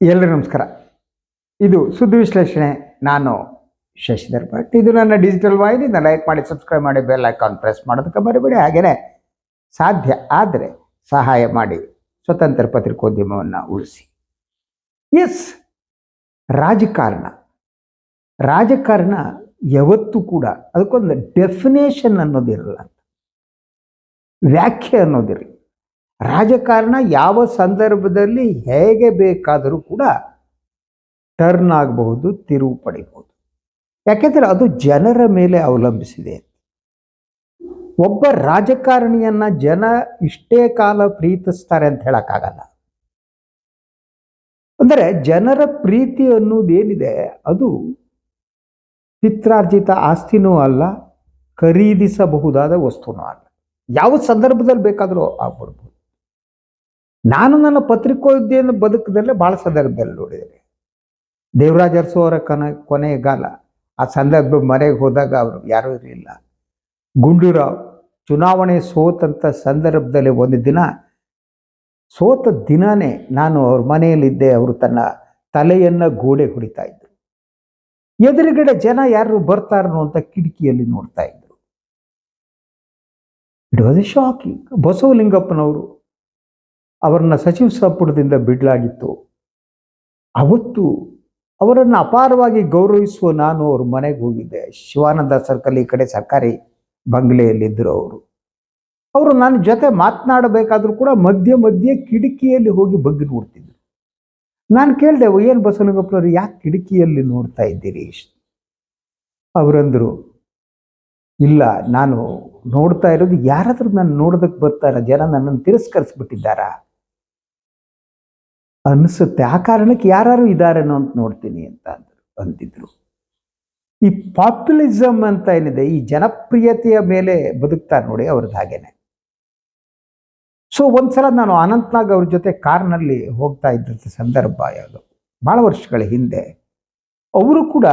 ಎಲ್ಲರಿಗೂ ನಮಸ್ಕಾರ. ಇದು ಸುದ್ದಿ ವಿಶ್ಲೇಷಣೆ. ನಾನು ಶಶಿಧರ್ ಭಟ್. ಇದು ನನ್ನ ಡಿಜಿಟಲ್ ವಾಹಿನಿ. ಲೈಕ್ ಮಾಡಿ, ಸಬ್ಸ್ಕ್ರೈಬ್ ಮಾಡಿ, ಬೆಲ್ ಐಕಾನ್ ಪ್ರೆಸ್ ಮಾಡೋದಕ್ಕೆ ಮರಿಬೇಡಿ. ಹಾಗೆಯೇ ಸಾಧ್ಯ ಆದರೆ ಸಹಾಯ ಮಾಡಿ ಸ್ವತಂತ್ರ ಪತ್ರಿಕೋದ್ಯಮವನ್ನು ಉಳಿಸಿ. ಎಸ್, ರಾಜಕಾರಣ ರಾಜಕಾರಣ ಯಾವತ್ತೂ ಕೂಡ ಅದಕ್ಕೊಂದು ಡೆಫಿನೇಷನ್ ಅನ್ನೋದಿರಲ್ಲ, ವ್ಯಾಖ್ಯೆ ಅನ್ನೋದಿರಲ್ಲ. ರಾಜಕಾರಣ ಯಾವ ಸಂದರ್ಭದಲ್ಲಿ ಹೇಗೆ ಬೇಕಾದರೂ ಕೂಡ ಟರ್ನ್ ಆಗಬಹುದು, ತಿರುವು ಪಡಿಬಹುದು. ಯಾಕೆಂದರೆ ಅದು ಜನರ ಮೇಲೆ ಅವಲಂಬಿಸಿದೆ. ಒಬ್ಬ ರಾಜಕಾರಣಿಯನ್ನ ಜನ ಇಷ್ಟೇ ಕಾಲ ಪ್ರೀತಿಸ್ತಾರೆ ಅಂತ ಹೇಳಕ್ಕಾಗಲ್ಲ. ಅಂದರೆ ಜನರ ಪ್ರೀತಿ ಅನ್ನೋದೇನಿದೆ ಅದು ಪಿತ್ರಾರ್ಜಿತ ಆಸ್ತಿನೂ ಅಲ್ಲ, ಖರೀದಿಸಬಹುದಾದ ವಸ್ತುನೂ ಅಲ್ಲ. ಯಾವ ಸಂದರ್ಭದಲ್ಲಿ ಬೇಕಾದರೂ ಆಗ್ಬಿಡ್ಬೋದು. ನಾನು ನನ್ನ ಪತ್ರಿಕೋದ್ಯಮ ಬದುಕದಲ್ಲೇ ಭಾಳ ಸಂದರ್ಭದಲ್ಲಿ ನೋಡಿದ್ದೇನೆ. ದೇವರಾಜ ಅರಸು ಅವರ ಕೊನೆಗಾಲ ಆ ಸಂದರ್ಭ ಮನೆಗೆ ಹೋದಾಗ ಅವರು ಯಾರೂ ಇರಲಿಲ್ಲ. ಗುಂಡೂರಾವ್ ಚುನಾವಣೆ ಸೋತಂಥ ಸಂದರ್ಭದಲ್ಲಿ ಒಂದು ದಿನ, ಸೋತ ದಿನನೇ ನಾನು ಅವ್ರ ಮನೆಯಲ್ಲಿದ್ದೆ. ಅವರು ತನ್ನ ತಲೆಯನ್ನು ಗೋಡೆ ಹೊಡಿತಾ ಇದ್ರು. ಎದುರುಗಡೆ ಜನ ಯಾರು ಬರ್ತಾರೋ ಅಂತ ಕಿಟಕಿಯಲ್ಲಿ ನೋಡ್ತಾ ಇದ್ರು. It was a shocking. ಬಸವಲಿಂಗಪ್ಪನವರು ಅವರನ್ನ ಸಚಿವ ಸಂಪುಟದಿಂದ ಬಿಡಲಾಗಿತ್ತು. ಅವತ್ತು ಅವರನ್ನು ಅಪಾರವಾಗಿ ಗೌರವಿಸುವ ನಾನು ಅವ್ರ ಮನೆಗೆ ಹೋಗಿದ್ದೆ. ಶಿವಾನಂದ ಸರ್ಕಲ್ ಈ ಕಡೆ ಸರ್ಕಾರಿ ಬಂಗ್ಲೆಯಲ್ಲಿದ್ದರು ಅವರು ನನ್ನ ಜೊತೆ ಮಾತನಾಡಬೇಕಾದ್ರೂ ಕೂಡ ಮಧ್ಯೆ ಮಧ್ಯೆ ಕಿಟಕಿಯಲ್ಲಿ ಹೋಗಿ ಬಗ್ಗಿ ನೋಡ್ತಿದ್ರು. ನಾನು ಕೇಳಿದೆ, ಏನು ಬಸವಲಿಂಗಪ್ಪನವರು, ಯಾಕೆ ಕಿಟಕಿಯಲ್ಲಿ ನೋಡ್ತಾ ಇದ್ದೀರಿ? ಅವರಂದರು, ಇಲ್ಲ, ನಾನು ನೋಡ್ತಾ ಇರೋದು ಯಾರಾದ್ರೂ ನಾನು ನೋಡೋದಕ್ಕೆ ಬರ್ತಾರ, ಜನ ನನ್ನನ್ನು ತಿರಸ್ಕರಿಸ್ಬಿಟ್ಟಿದ್ದಾರ ಅನಿಸುತ್ತೆ, ಆ ಕಾರಣಕ್ಕೆ ಯಾರು ಇದ್ದಾರೇನೋ ಅಂತ ನೋಡ್ತೀನಿ ಅಂತ ಅಂತಿದ್ರು. ಈ ಪಾಪ್ಯುಲಿಸಮ್ ಅಂತ ಏನಿದೆ, ಈ ಜನಪ್ರಿಯತೆಯ ಮೇಲೆ ಬದುಕ್ತಾರೆ ನೋಡಿ, ಅವ್ರದ್ದು ಹಾಗೇನೆ. ಸೊ ಒಂದ್ಸಲ ನಾನು ಅನಂತ್ನಾಗ್ ಅವ್ರ ಜೊತೆ ಕಾರ್ನಲ್ಲಿ ಹೋಗ್ತಾ ಇದ್ದಂಥ ಸಂದರ್ಭ, ಯಾವುದು ಭಾಳ ವರ್ಷಗಳ ಹಿಂದೆ. ಅವರು ಕೂಡ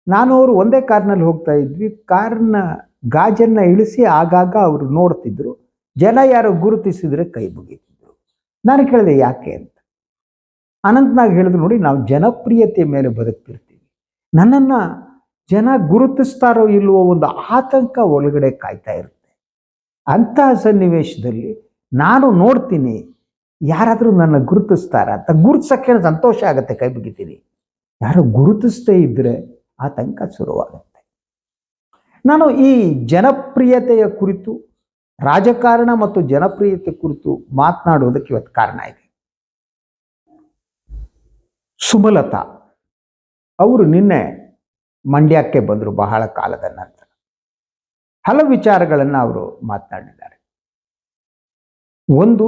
ನಾನು ಅವರು ಒಂದೇ ಕಾರ್ನಲ್ಲಿ ಹೋಗ್ತಾ ಇದ್ವಿ. ಕಾರ್ನ ಗಾಜನ್ನ ಇಳಿಸಿ ಆಗಾಗ ಅವರು ನೋಡ್ತಿದ್ರು. ಜನ ಯಾರು ಗುರುತಿಸಿದ್ರೆ ಕೈ ಮುಗಿತಿದ್ರು. ನಾನು ಕೇಳಿದೆ ಯಾಕೆ ಅಂತ. ಅನಂತ್ನಾಗ್ ಹೇಳಿದ್ರು, ನೋಡಿ, ನಾವು ಜನಪ್ರಿಯತೆ ಮೇಲೆ ಬದುಕ್ತಿರ್ತೀವಿ. ನನ್ನನ್ನು ಜನ ಗುರುತಿಸ್ತಾರೋ ಇಲ್ವೋ ಒಂದು ಆತಂಕ ಒಳಗಡೆ ಕಾಯ್ತಾ ಇರುತ್ತೆ. ಅಂತಹ ಸನ್ನಿವೇಶದಲ್ಲಿ ನಾನು ನೋಡ್ತೀನಿ ಯಾರಾದರೂ ನನ್ನ ಗುರುತಿಸ್ತಾರ ಅಂತ. ಗುರುತಿಸೋಕ್ಕೆ ಸಂತೋಷ ಆಗುತ್ತೆ, ಕೈ ಮುಗಿತೀನಿ. ಯಾರು ಗುರುತಿಸ್ತೇ ಇದ್ದರೆ ಆತಂಕ ಶುರುವಾಗುತ್ತೆ. ನಾನು ಈ ಜನಪ್ರಿಯತೆಯ ಕುರಿತು, ರಾಜಕಾರಣ ಮತ್ತು ಜನಪ್ರಿಯತೆ ಕುರಿತು ಮಾತನಾಡುವುದಕ್ಕೆ ಇವತ್ತು ಕಾರಣ ಇದೆ. ಸುಮಲತಾ ಅವರು ನಿನ್ನೆ ಮಂಡ್ಯಕ್ಕೆ ಬಂದರು. ಬಹಳ ಕಾಲದ ನಂತರ ಹಲವು ವಿಚಾರಗಳನ್ನು ಅವರು ಮಾತನಾಡಿದ್ದಾರೆ. ಒಂದು,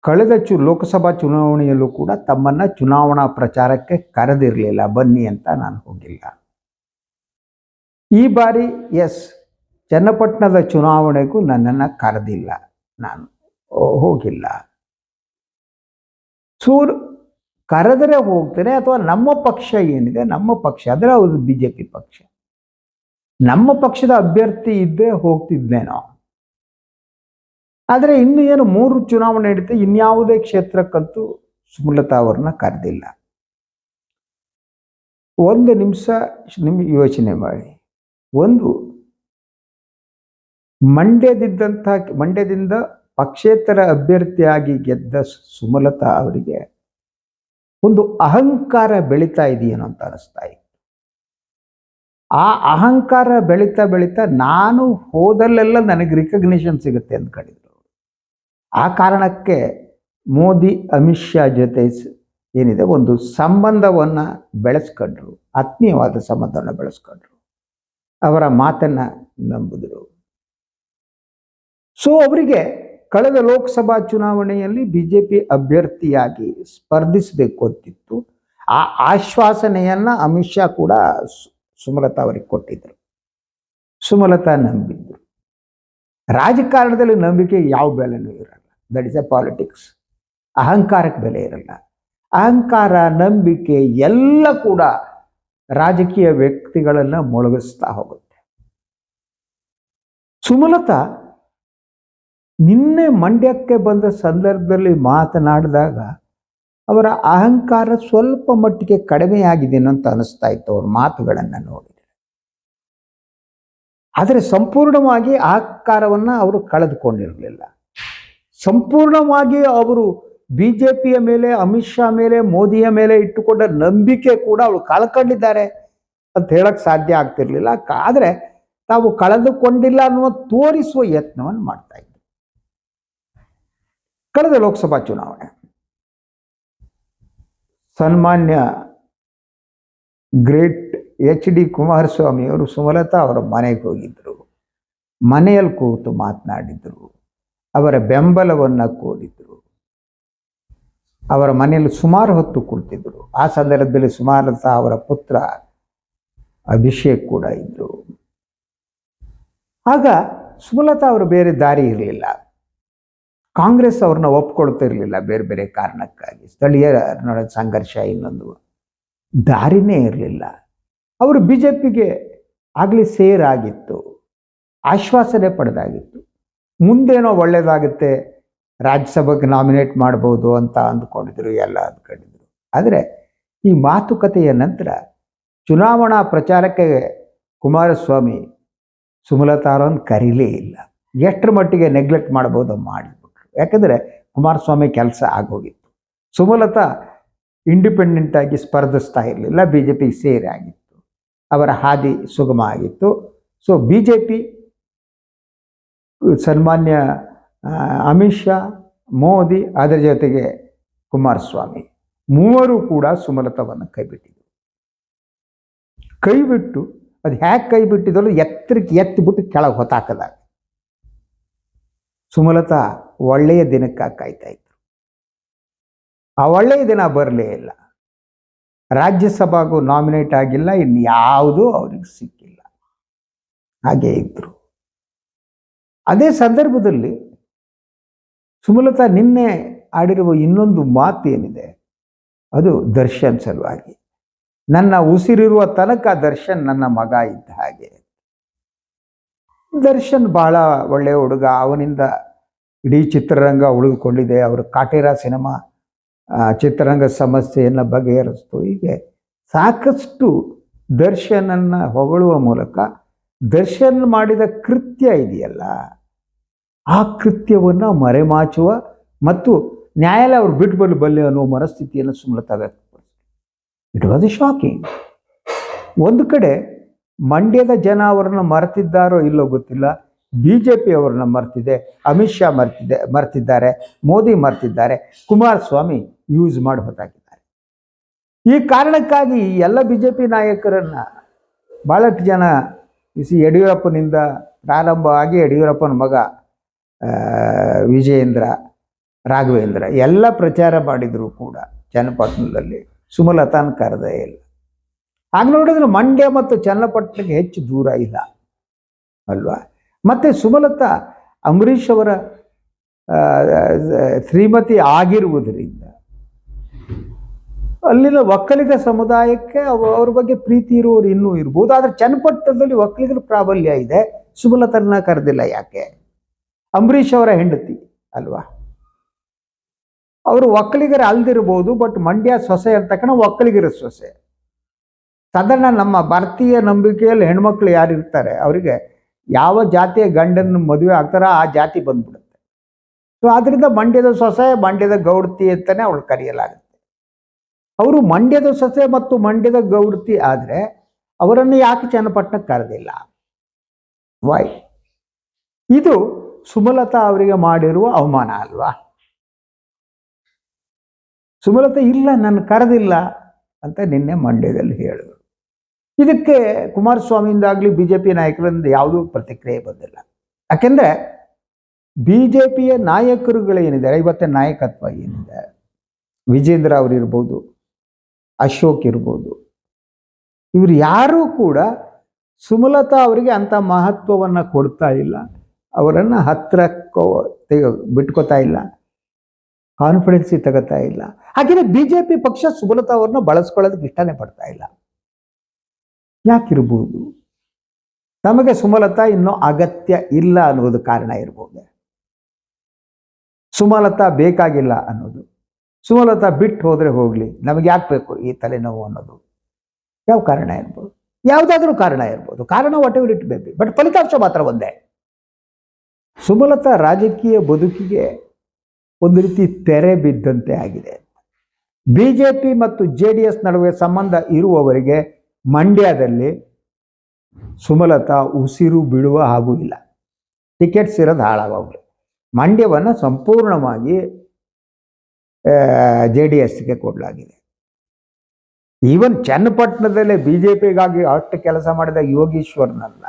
ಕಳೆದ ಲೋಕಸಭಾ ಚುನಾವಣೆಯಲ್ಲೂ ಕೂಡ ತಮ್ಮನ್ನ ಚುನಾವಣಾ ಪ್ರಚಾರಕ್ಕೆ ಕರೆದಿರಲಿಲ್ಲ, ಬನ್ನಿ ಅಂತ ನಾನು ಹೋಗಿಲ್ಲ. ಈ ಬಾರಿ ಚನ್ನಪಟ್ಟಣದ ಚುನಾವಣೆಗೂ ನನ್ನನ್ನು ಕರೆದಿಲ್ಲ, ನಾನು ಹೋಗಿಲ್ಲ. ಕರೆದರೆ ಹೋಗ್ತೇನೆ, ಅಥವಾ ನಮ್ಮ ಪಕ್ಷ ಏನಿದೆ, ನಮ್ಮ ಪಕ್ಷ ಅಂದರೆ ಅದು BJP ಪಕ್ಷ, ನಮ್ಮ ಪಕ್ಷದ ಅಭ್ಯರ್ಥಿ ಇದ್ದೇ ಹೋಗ್ತಿದ್ನೇನೋ. ಆದರೆ ಇನ್ನು ಏನು 3 ಚುನಾವಣೆ ನಡೀತೆ, ಇನ್ಯಾವುದೇ ಕ್ಷೇತ್ರಕ್ಕಂತೂ ಸುಮಲತಾ ಅವ್ರನ್ನ ಕರೆದಿಲ್ಲ. ಒಂದು ನಿಮಿಷ ನಿಮ್ಗೆ ಯೋಚನೆ ಮಾಡಿ. ಒಂದು, ಮಂಡ್ಯದಿಂದ ಪಕ್ಷೇತರ ಅಭ್ಯರ್ಥಿಯಾಗಿ ಗೆದ್ದ ಸುಮಲತಾ ಅವರಿಗೆ ಒಂದು ಅಹಂಕಾರ ಬೆಳೀತಾ ಇದೆಯೇನೋ ಅಂತ ಅನಿಸ್ತಾ ಇತ್ತು. ಆ ಅಹಂಕಾರ ಬೆಳೀತಾ ಬೆಳೀತಾ ನಾನು ಹೋದಲ್ಲೆಲ್ಲ ನನಗೆ ರಿಕಗ್ನಿಷನ್ ಸಿಗುತ್ತೆ ಅಂದ್ಕೊಂಡಿದ್ರು. ಆ ಕಾರಣಕ್ಕೆ ಮೋದಿ ಅಮಿತ್ ಶಾ ಜೊತೆ ಏನಿದೆ ಒಂದು ಸಂಬಂಧವನ್ನು ಬೆಳೆಸ್ಕೊಂಡ್ರು, ಆತ್ಮೀಯವಾದ ಸಂಬಂಧವನ್ನು ಬೆಳೆಸ್ಕೊಂಡ್ರು, ಅವರ ಮಾತನ್ನು ನಂಬಿದ್ರು. ಸೊ ಅವರಿಗೆ ಕಳೆದ ಲೋಕಸಭಾ ಚುನಾವಣೆಯಲ್ಲಿ BJP ಅಭ್ಯರ್ಥಿಯಾಗಿ ಸ್ಪರ್ಧಿಸಬೇಕು ಅಂತಿತ್ತು. ಆ ಆಶ್ವಾಸನೆಯನ್ನ ಅಮಿತ್ ಶಾ ಕೂಡ ಸುಮಲತಾ ಅವರಿಗೆ ಕೊಟ್ಟಿದ್ರು. ಸುಮಲತಾ ನಂಬಿದ್ರು. ರಾಜಕಾರಣದಲ್ಲಿ ನಂಬಿಕೆ ಯಾವ ಬೆಲೆನೂ ಇರಲ್ಲ. That is a politics. ಅಹಂಕಾರಕ್ಕೆ ಬೆಲೆ ಇರಲ್ಲ. ಅಹಂಕಾರ, ನಂಬಿಕೆ ಎಲ್ಲ ಕೂಡ ರಾಜಕೀಯ ವ್ಯಕ್ತಿಗಳನ್ನ ಮೊಳಗಿಸ್ತಾ ಹೋಗುತ್ತೆ. ಸುಮಲತಾ ನಿನ್ನೆ ಮಂಡ್ಯಕ್ಕೆ ಬಂದ ಸಂದರ್ಭದಲ್ಲಿ ಮಾತನಾಡಿದಾಗ ಅವರ ಅಹಂಕಾರ ಸ್ವಲ್ಪ ಮಟ್ಟಿಗೆ ಕಡಿಮೆಯಾಗಿದೆ ಅಂತ ಅನಿಸ್ತಾ ಇತ್ತು ಅವ್ರ ಮಾತುಗಳನ್ನು ನೋಡಿದರೆ. ಆದರೆ ಸಂಪೂರ್ಣವಾಗಿ ಅಹಂಕಾರವನ್ನು ಅವರು ಕಳೆದುಕೊಂಡಿರಲಿಲ್ಲ. ಸಂಪೂರ್ಣವಾಗಿ ಅವರು ಬಿಜೆಪಿಯ ಮೇಲೆ, ಅಮಿತ್ ಶಾ ಮೇಲೆ, ಮೋದಿಯ ಮೇಲೆ ಇಟ್ಟುಕೊಂಡ ನಂಬಿಕೆ ಕೂಡ ಅವರು ಕಳ್ಕೊಂಡಿದ್ದಾರೆ ಅಂತ ಹೇಳಕ್ ಸಾಧ್ಯ ಆಗ್ತಿರ್ಲಿಲ್ಲ. ಆದರೆ ತಾವು ಕಳೆದುಕೊಂಡಿಲ್ಲ ಅನ್ನುವ ತೋರಿಸುವ ಯತ್ನವನ್ನು ಮಾಡ್ತಾ ಇದ್ರು. ಕಳೆದ ಲೋಕಸಭಾ ಚುನಾವಣೆ ಸನ್ಮಾನ್ಯ ಗ್ರೇಟ್ HD ಕುಮಾರಸ್ವಾಮಿ ಅವರು ಸುಮಲತಾ ಅವರ ಮನೆಗೆ ಹೋಗಿದ್ರು. ಮನೆಯಲ್ಲಿ ಕೂತು ಮಾತನಾಡಿದ್ರು. ಅವರ ಬೆಂಬಲವನ್ನು ಕೋರಿದ್ರು. ಅವರ ಮನೆಯಲ್ಲಿ ಸುಮಾರು ಹೊತ್ತು ಕುಳಿತಿದ್ರು. ಆ ಸಂದರ್ಭದಲ್ಲಿ ಸುಮಲತಾ ಅವರ ಪುತ್ರ ಅಭಿಷೇಕ್ ಕೂಡ ಇದ್ರು. ಆಗ ಸುಮಲತಾ ಅವರು ಬೇರೆ ದಾರಿ ಇರಲಿಲ್ಲ. ಕಾಂಗ್ರೆಸ್ ಅವ್ರನ್ನ ಒಪ್ಕೊಳ್ತಿರ್ಲಿಲ್ಲ ಬೇರೆ ಬೇರೆ ಕಾರಣಕ್ಕಾಗಿ, ಸ್ಥಳೀಯ ಸಂಘರ್ಷ, ಇನ್ನೊಂದು ದಾರಿನೇ ಇರಲಿಲ್ಲ. ಅವರು BJPಗೆ ಆಗಲಿ ಸೇರಾಗಿತ್ತು, ಆಶ್ವಾಸನೆ ಪಡೆದಾಗಿತ್ತು. ಮುಂದೇನೋ ಒಳ್ಳೇದಾಗುತ್ತೆ, ರಾಜ್ಯಸಭೆಗೆ ನಾಮಿನೇಟ್ ಮಾಡ್ಬೋದು ಅಂತ ಅಂದ್ಕೊಂಡಿದ್ರು, ಎಲ್ಲ ಅಂದ್ಕೊಂಡಿದ್ರು. ಆದರೆ ಈ ಮಾತುಕತೆಯ ನಂತರ ಚುನಾವಣಾ ಪ್ರಚಾರಕ್ಕೆ ಕುಮಾರಸ್ವಾಮಿ ಸುಮಲತಾ ಅವರನ್ನು ಕರೀಲೇ ಇಲ್ಲ. ಎಷ್ಟರ ಮಟ್ಟಿಗೆ ನೆಗ್ಲೆಕ್ಟ್ ಮಾಡ್ಬೋದು ಮಾಡಿಬಿಟ್ರು. ಯಾಕಂದರೆ ಕುಮಾರಸ್ವಾಮಿ ಕೆಲಸ ಆಗೋಗಿತ್ತು. ಸುಮಲತಾ ಇಂಡಿಪೆಂಡೆಂಟ್ ಆಗಿ ಸ್ಪರ್ಧಿಸ್ತಾ ಇರಲಿಲ್ಲ, BJPಗೆ ಸೇರಿ ಆಗಿತ್ತು. ಅವರ ಹಾದಿ ಸುಗಮ ಆಗಿತ್ತು. ಸೊ BJP, ಸನ್ಮಾನ್ಯ ಅಮಿತ್ ಶಾ, ಮೋದಿ, ಅದರ ಜೊತೆಗೆ ಕುಮಾರಸ್ವಾಮಿ ಮೂವರು ಕೂಡ ಸುಮಲತಾವನ್ನು ಕೈಬಿಟ್ಟಿದ್ರು. ಕೈಬಿಟ್ಟು ಅದು ಹ್ಯಾಕೆ ಕೈ ಬಿಟ್ಟಿದ್ರು, ಎತ್ತರಕ್ಕೆ ಎತ್ತಿಬಿಟ್ಟು ಕೆಳಗೆ ಹೊತ್ತಾಕದಾಗ ಸುಮಲತಾ ಒಳ್ಳೆಯ ದಿನಕ್ಕೆ ಕಾಯ್ತಾ ಇದ್ರು. ಆ ಒಳ್ಳೆಯ ದಿನ ಬರಲೇ ಇಲ್ಲ. ರಾಜ್ಯಸಭಾಗೂ ನಾಮಿನೇಟ್ ಆಗಿಲ್ಲ, ಇನ್ಯಾವುದೂ ಅವ್ರಿಗೆ ಸಿಕ್ಕಿಲ್ಲ, ಹಾಗೇ ಇದ್ರು. ಅದೇ ಸಂದರ್ಭದಲ್ಲಿ ಸುಮಲತಾ ನಿನ್ನೆ ಆಡಿರುವ ಇನ್ನೊಂದು ಮಾತು ಏನಿದೆ, ಅದು ದರ್ಶನ್ ಸಲುವಾಗಿ. ನನ್ನ ಉಸಿರಿರುವ ತನಕ ದರ್ಶನ್ ನನ್ನ ಮಗ ಇದ್ದ ಹಾಗೆ. ದರ್ಶನ್ ಬಹಳ ಒಳ್ಳೆಯ ಹುಡುಗ, ಅವನಿಂದ ಇಡೀ ಚಿತ್ರರಂಗ ಉಳಿದುಕೊಂಡಿದೆ. ಅವರು ಕಾಟೇರ ಸಿನಿಮಾ ಚಿತ್ರರಂಗ ಸಮಸ್ಯೆಯನ್ನು ಬಗೆಹರಿಸ್ತು. ಹೀಗೆ ಸಾಕಷ್ಟು ದರ್ಶನನ್ನು ಹೊಗಳುವ ಮೂಲಕ ದರ್ಶನ್ ಮಾಡಿದ ಕೃತ್ಯ ಇದೆಯಲ್ಲ, ಆ ಕೃತ್ಯವನ್ನು ಮರೆಮಾಚುವ ಮತ್ತು ನ್ಯಾಯಾಲಯ ಅವ್ರು ಬಿಟ್ಟು ಬಲ್ಲೆ ಅನ್ನುವ ಮನಸ್ಥಿತಿಯನ್ನು ಸುಮಲತಾ ವ್ಯಕ್ತಪಡಿಸಿದ್ರು. It was shocking. ಒಂದು ಕಡೆ ಮಂಡ್ಯದ ಜನ ಅವರನ್ನು ಮರೆತಿದ್ದಾರೋ ಇಲ್ಲೋ ಗೊತ್ತಿಲ್ಲ, BJP ಅವರನ್ನ ಮರ್ತಿದೆ, ಅಮಿತ್ ಶಾ ಮರ್ತಿದ್ದಾರೆ, ಮೋದಿ ಮರ್ತಿದ್ದಾರೆ, ಕುಮಾರಸ್ವಾಮಿ ಯೂಸ್ ಮಾಡಿ ಹೊತ್ತಾಕಿದ್ದಾರೆ. ಈ ಕಾರಣಕ್ಕಾಗಿ ಎಲ್ಲ BJP ನಾಯಕರನ್ನ ಭಾಳಷ್ಟು ಜನ ಯಡಿಯೂರಪ್ಪನಿಂದ ಪ್ರಾರಂಭ ಆಗಿ ಯಡಿಯೂರಪ್ಪನ ಮಗ ವಿಜಯೇಂದ್ರ, ರಾಘವೇಂದ್ರ ಎಲ್ಲ ಪ್ರಚಾರ ಮಾಡಿದ್ರು ಕೂಡ ಚನ್ನಪಟ್ಟಣದಲ್ಲಿ ಸುಮಲತಾನ ಕರೆದೇ ಇಲ್ಲ. ಆಗ ನೋಡಿದ್ರೆ ಮಂಡ್ಯ ಮತ್ತು ಚನ್ನಪಟ್ಟಣಕ್ಕೆ ಹೆಚ್ಚು ದೂರ ಇಲ್ಲ ಅಲ್ವಾ. ಮತ್ತೆ ಸುಮಲತಾ ಅಂಬರೀಷ್ ಅವರ ಶ್ರೀಮತಿ ಆಗಿರುವುದರಿಂದ ಅಲ್ಲಿನ ಒಕ್ಕಲಿಗ ಸಮುದಾಯಕ್ಕೆ ಅವ್ರ ಬಗ್ಗೆ ಪ್ರೀತಿ ಇರುವವರು ಇನ್ನೂ ಇರ್ಬೋದು. ಆದರೆ ಚನ್ನಪಟ್ಟಣದಲ್ಲಿ ಒಕ್ಕಲಿಗರ ಪ್ರಾಬಲ್ಯ ಇದೆ, ಸುಮಲತನ್ನ ಕರೆದಿಲ್ಲ ಯಾಕೆ? ಅಂಬರೀಷ್ ಅವರ ಹೆಂಡತಿ ಅಲ್ವಾ, ಅವರು ಒಕ್ಕಲಿಗರ ಅಲ್ದಿರ್ಬೋದು, ಬಟ್ ಮಂಡ್ಯ ಸೊಸೆ ಅಂತ ತಕ್ಷಣ ಒಕ್ಕಲಿಗರ ಸೊಸೆ. ಸಾಧಾರಣ ನಮ್ಮ ಭಾರತೀಯ ನಂಬಿಕೆಯಲ್ಲಿ ಹೆಣ್ಮಕ್ಳು ಯಾರು ಇರ್ತಾರೆ ಅವರಿಗೆ ಯಾವ ಜಾತಿಯ ಗಂಡನ ಮದುವೆ ಆಗ್ತಾರ ಆ ಜಾತಿ ಬಂದ್ಬಿಡುತ್ತೆ. ಸೊ ಆದ್ರಿಂದ ಮಂಡ್ಯದ ಸೊಸೆ, ಮಂಡ್ಯದ ಗೌಡತಿ ಅಂತಾನೆ ಅವಳು ಕರೆಯಲಾಗುತ್ತೆ. ಅವರು ಮಂಡ್ಯದ ಸೊಸೆ ಮತ್ತು ಮಂಡ್ಯದ ಗೌಡತಿ ಆದರೆ ಅವರನ್ನು ಯಾಕೆ ಚನ್ನಪಟ್ಟಣಕ್ಕೆ ಕರೆದಿಲ್ಲ? ವೈ? ಇದು ಸುಮಲತಾ ಅವರಿಗೆ ಮಾಡಿರುವ ಅವಮಾನ ಅಲ್ವಾ. ಸುಮಲತಾ ಇಲ್ಲ, ನನ್ನ ಕರೆದಿಲ್ಲ ಅಂತ ನಿನ್ನೆ ಮಂಡ್ಯದಲ್ಲಿ ಹೇಳಿದರು. ಇದಕ್ಕೆ ಕುಮಾರಸ್ವಾಮಿಯಿಂದಾಗಲಿ BJP ನಾಯಕರಿಂದ ಯಾವುದೂ ಪ್ರತಿಕ್ರಿಯೆ ಬಂದಿಲ್ಲ. ಯಾಕೆಂದರೆ BJPಯ ನಾಯಕರುಗಳೇನಿದ್ದಾರೆ, ಇವತ್ತಿನ ನಾಯಕತ್ವ ಏನಿದೆ, ವಿಜೇಂದ್ರ ಅವರಿರ್ಬೋದು, ಅಶೋಕ್ ಇರ್ಬೋದು, ಇವರು ಯಾರೂ ಕೂಡ ಸುಮಲತಾ ಅವರಿಗೆ ಅಂಥ ಮಹತ್ವವನ್ನು ಕೊಡ್ತಾ ಇಲ್ಲ, ಅವರನ್ನು ಹತ್ತಿರಕ್ಕೋ ಬಿಟ್ಕೋತಾ ಇಲ್ಲ, ಕಾನ್ಫಿಡೆನ್ಸಿ ತಗೋತಾ ಇಲ್ಲ. ಹಾಗೆಯೇ BJP ಪಕ್ಷ ಸುಮಲತಾ ಅವ್ರನ್ನ ಬಳಸ್ಕೊಳ್ಳೋದಕ್ಕೆ ಇಷ್ಟನೇ ಪಡ್ತಾ ಇಲ್ಲ. ಯಾಕಿರ್ಬೋದು? ನಮಗೆ ಸುಮಲತಾ ಇನ್ನೂ ಅಗತ್ಯ ಇಲ್ಲ ಅನ್ನೋದು ಕಾರಣ ಇರ್ಬೋದು. ಸುಮಲತಾ ಬೇಕಾಗಿಲ್ಲ ಅನ್ನೋದು ಸುಮಲತಾ ಬಿಟ್ಟು ಹೋದರೆ ಹೋಗಲಿ, ನಮಗೆ ಯಾಕೆ ಬೇಕು ಈ ತಲೆನೋವು ಅನ್ನೋದು. ಯಾವ ಕಾರಣ ಇರ್ಬೋದು, ಯಾವುದಾದ್ರೂ ಕಾರಣ ಇರ್ಬೋದು, ಕಾರಣ what ever it may be, but ಫಲಿತಾಂಶ ಮಾತ್ರ ಒಂದೇ. ಸುಮಲತಾ ರಾಜಕೀಯ ಬದುಕಿಗೆ ಒಂದು ರೀತಿ ತೆರೆ ಬಿದ್ದಂತೆ ಆಗಿದೆ. ಬಿಜೆಪಿ ಮತ್ತು JDS ನಡುವೆ ಸಂಬಂಧ ಇರುವವರಿಗೆ ಮಂಡ್ಯದಲ್ಲಿ ಸುಮಲತಾ ಉಸಿರು ಬಿಡುವ ಹಾಗೂ ಇಲ್ಲ. ಟಿಕೆಟ್ಸ್ ಇರೋದು ಹಾಳಾಗೋಗ್ಲಿ. ಮಂಡ್ಯವನ್ನು ಸಂಪೂರ್ಣವಾಗಿ JDSಗೆ ಕೊಡಲಾಗಿದೆ. ಈವನ್ ಚನ್ನಪಟ್ಟಣದಲ್ಲೇ ಬಿಜೆಪಿಗಾಗಿ ಅಷ್ಟು ಕೆಲಸ ಮಾಡಿದ ಯೋಗೀಶ್ವರ್ನಲ್ಲ,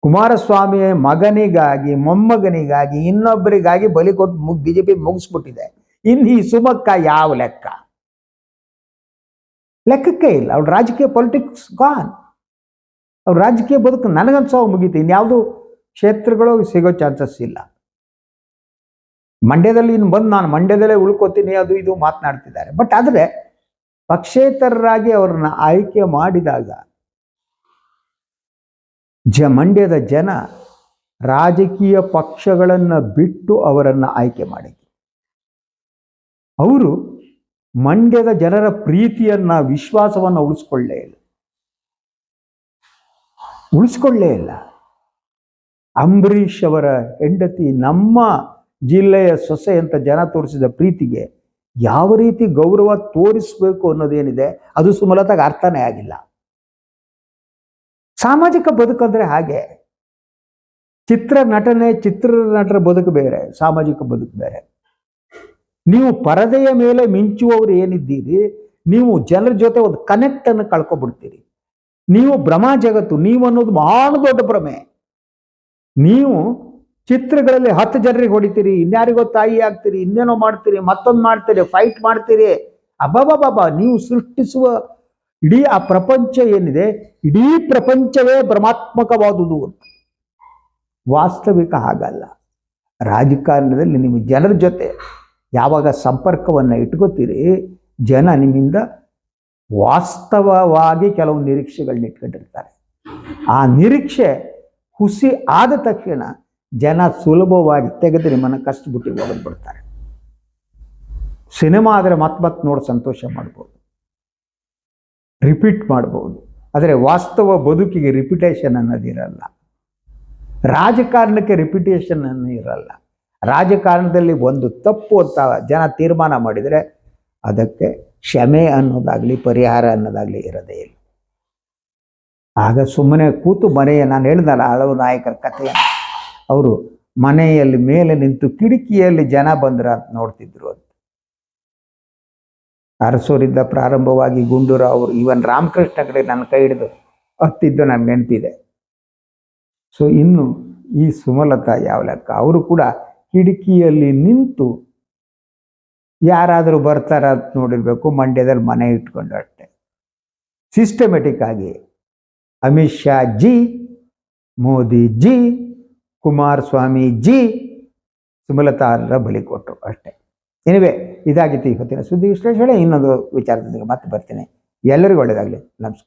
ಕುಮಾರಸ್ವಾಮಿಯ ಮಗನಿಗಾಗಿ, ಮೊಮ್ಮಗನಿಗಾಗಿ, ಇನ್ನೊಬ್ಬರಿಗಾಗಿ ಬಲಿ ಕೊಟ್ಟು ಬಿಜೆಪಿ ಮುಗಿಸ್ಬಿಟ್ಟಿದೆ. ಇನ್ನು ಈ ಸುಮಕ್ಕ ಯಾವ ಲೆಕ್ಕಕ್ಕೆ ಇಲ್ಲ. ಅವ್ರ ರಾಜಕೀಯ ಪೊಲಿಟಿಕ್ಸ್ ಗಾನ್. ಅವ್ರ ರಾಜಕೀಯ ಬದುಕು ನನಗನ್ಸೋ ಮುಗೀತು. ಇನ್ಯಾವುದು ಕ್ಷೇತ್ರಗಳು ಸಿಗೋ ಚಾನ್ಸಸ್ ಇಲ್ಲ. ಮಂಡ್ಯದಲ್ಲಿ ಇನ್ನು ಬಂದು ನಾನು ಮಂಡ್ಯದಲ್ಲೇ ಉಳ್ಕೋತೀನಿ ಅದು ಇದು ಮಾತನಾಡ್ತಿದ್ದಾರೆ. ಬಟ್ ಆದರೆ ಪಕ್ಷೇತರರಾಗಿ ಅವ್ರನ್ನ ಆಯ್ಕೆ ಮಾಡಿದಾಗ ಮಂಡ್ಯದ ಜನ ರಾಜಕೀಯ ಪಕ್ಷಗಳನ್ನು ಬಿಟ್ಟು ಅವರನ್ನು ಆಯ್ಕೆ ಮಾಡಿದ್ರು. ಅವರು ಮಂಡ್ಯದ ಜನರ ಪ್ರೀತಿಯನ್ನ, ವಿಶ್ವಾಸವನ್ನು ಉಳಿಸ್ಕೊಳ್ಳೇ ಇಲ್ಲ. ಅಂಬರೀಷ್ ಅವರ ಹೆಂಡತಿ ನಮ್ಮ ಜಿಲ್ಲೆಯ ಸೊಸೆ ಅಂತ ಜನ ತೋರಿಸಿದ ಪ್ರೀತಿಗೆ ಯಾವ ರೀತಿ ಗೌರವ ತೋರಿಸ್ಬೇಕು ಅನ್ನೋದೇನಿದೆ ಅದು ಸುಮಲತಾಗೆ ಅರ್ಥನೇ ಆಗಿಲ್ಲ. ಸಾಮಾಜಿಕ ಬದುಕಂದ್ರೆ ಹಾಗೆ. ಚಿತ್ರನಟರ ಬದುಕು ಬೇರೆ, ಸಾಮಾಜಿಕ ಬದುಕು ಬೇರೆ. ನೀವು ಪರದೆಯ ಮೇಲೆ ಮಿಂಚುವವರು ಏನಿದ್ದೀರಿ, ನೀವು ಜನರ ಜೊತೆ ಒಂದು ಕನೆಕ್ಟ್ ಅನ್ನು ಕಳ್ಕೊಬಿಡ್ತೀರಿ. ನೀವು ಭ್ರಮಾ ಜಗತ್ತು, ನೀವು ಅನ್ನೋದು ಬಹಳ ದೊಡ್ಡ ಭ್ರಮೆ. ನೀವು ಚಿತ್ರಗಳಲ್ಲಿ 10 ಜನರಿಗೆ ಹೊಡಿತೀರಿ, ಇನ್ಯಾರಿಗೋ ತಾಯಿ ಆಗ್ತೀರಿ, ಇನ್ನೇನೋ ಮಾಡ್ತೀರಿ, ಮತ್ತೊಂದು ಮಾಡ್ತೀರಿ, ಫೈಟ್ ಮಾಡ್ತೀರಿ. ಅಬ್ಬಾಬಾಬಾ, ನೀವು ಸೃಷ್ಟಿಸುವ ಇಡೀ ಆ ಪ್ರಪಂಚ ಏನಿದೆ, ಇಡೀ ಪ್ರಪಂಚವೇ ಭ್ರಮಾತ್ಮಕವಾದುದು ಅಂತ. ವಾಸ್ತವಿಕ ಹಾಗಲ್ಲ. ರಾಜಕಾರಣದಲ್ಲಿ ನೀವು ಜನರ ಜೊತೆ ಯಾವಾಗ ಸಂಪರ್ಕವನ್ನು ಇಟ್ಕೋತೀರಿ, ಜನ ನಿಮ್ಮಿಂದ ವಾಸ್ತವವಾಗಿ ಕೆಲವು ನಿರೀಕ್ಷೆಗಳನ್ನ ಇಟ್ಕೊಂಡಿರ್ತಾರೆ. ಆ ನಿರೀಕ್ಷೆ ಹುಸಿ ಆದ ತಕ್ಷಣ ಜನ ಸುಲಭವಾಗಿ ತೆಗೆದು ನಿಮ್ಮನ್ನು ಕಷ್ಟಬಿಟ್ಟು ಹೋಗ್ಬಿಡ್ತಾರೆ. ಸಿನಿಮಾ ಆದರೆ ಮತ್ತೆ ನೋಡಿ ಸಂತೋಷ ಮಾಡ್ಬೋದು, ರಿಪೀಟ್ ಮಾಡ್ಬೋದು. ಆದರೆ ವಾಸ್ತವ ಬದುಕಿಗೆ ರಿಪಿಟೇಷನ್ ಅನ್ನೋದಿರಲ್ಲ. ರಾಜಕಾರಣಕ್ಕೆ ರಿಪಿಟೇಷನ್ ಅನ್ನೋ ಇರಲ್ಲ. ರಾಜಕಾರಣದಲ್ಲಿ ಒಂದು ತಪ್ಪು ಅಂತ ಜನ ತೀರ್ಮಾನ ಮಾಡಿದರೆ ಅದಕ್ಕೆ ಕ್ಷಮೆ ಅನ್ನೋದಾಗಲಿ ಪರಿಹಾರ ಅನ್ನೋದಾಗಲಿ ಇರೋದೇ ಇಲ್ಲ. ಆಗ ಸುಮ್ಮನೆ ಕೂತು ನಾನು ಹೇಳಿದಲ್ಲ ಹಲವು ನಾಯಕರ ಕಥೆಯನ್ನು, ಅವರು ಮನೆಯಲ್ಲಿ ಮೇಲೆ ನಿಂತು ಕಿಟಕಿಯಲ್ಲಿ ಜನ ಬಂದ್ರ ಅಂತ ನೋಡ್ತಿದ್ರು ಅಂತ. ಅರಸೂರಿಂದ ಪ್ರಾರಂಭವಾಗಿ ಗುಂಡೂರಾವ್ ಅವರು, ಇವನ್ ರಾಮಕೃಷ್ಣ ಕಡೆ ನನ್ನ ಕೈ ಹಿಡಿದು ಹತ್ತಿದ್ದು ನನಗೆ ನೆನಪಿದೆ. ಸೊ ಇನ್ನು ಈ ಸುಮಲತಾ ಯಾವ ಲೆಕ್ಕ? ಅವರು ಕೂಡ ಕಿಟಕಿಯಲ್ಲಿ ನಿಂತು ಯಾರಾದರೂ ಬರ್ತಾರ ಅಂತ ನೋಡಿರ್ಬೇಕು, ಮಂಡ್ಯದಲ್ಲಿ ಮನೆ ಇಟ್ಕೊಂಡು ಅಷ್ಟೆ. ಸಿಸ್ಟಮೆಟಿಕ್ ಆಗಿ Amit Shah G, Modi G, Kumaraswamy G, Sumalatha ಅವರ ಬಲಿ ಕೊಟ್ಟರು ಅಷ್ಟೇ. ಎನಿವೆ, ಇದಾಗಿತ್ತು ಇವತ್ತಿನ ಸುದ್ದಿ ವಿಶ್ಲೇಷಣೆ. ಇನ್ನೊಂದು ವಿಚಾರದೊಂದಿಗೆ ಮತ್ತೆ ಬರ್ತೀನಿ. ಎಲ್ಲರಿಗೂ ಒಳ್ಳೆಯದಾಗಲಿ. ನಮಸ್ಕಾರ.